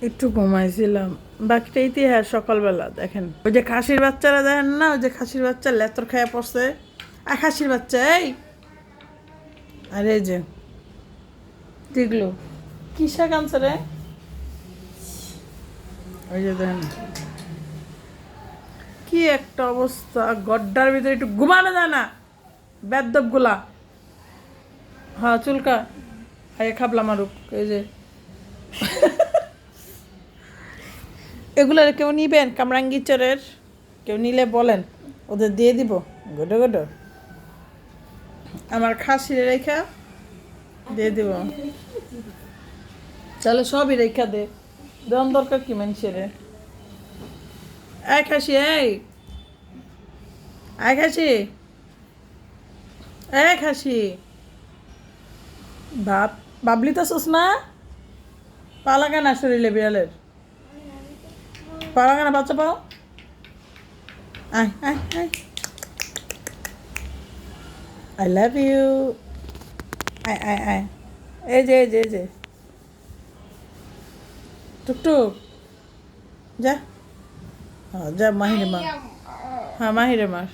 একটু ঘুমাইছিলাম। বাকিটা ইতিহাস। সকালবেলা দেখেন ওই যে খাসির বাচ্চারা, দেখেন না, ওই যে খাসির বাচ্চা লেতর খেয়ে পড়ছে। আর খাসির বাচ্চা এই, আর এই যে টিগলো কি শাক আনছে রে, ওই যে দেখেন কি একটা অবস্থা। গড্ডার ভিতরে একটু ঘুমানো যায় না বেদ্যপ গুলা। হ্যাঁ চুলকা আগে খাবলা মারুক। এই যে এগুলোর কেউ নিবেন কামরাঙ্গি চরের? কেউ নিলে বলেন, ওদের দিয়ে দিব। গোডো গোডো আমার খাসি রেখা দিয়ে দিব। তাহলে সবই রেখা দে, দেন দরকার কি মানুষের। এই খাসি এই, আয় খাসি, এই খাসি ভাব, বাবলি তো না, পালাগান না শরীরে বিড়ালের, পালাগানা বাচ্চা পাও। আয় আয় আয়, আই লাভ ইউ। আয় আয় আয়, এই যে এই যে এই যে টুকটুক যা। হ্যাঁ যা মাহিরে মা, হ্যাঁ মাহিরে মার।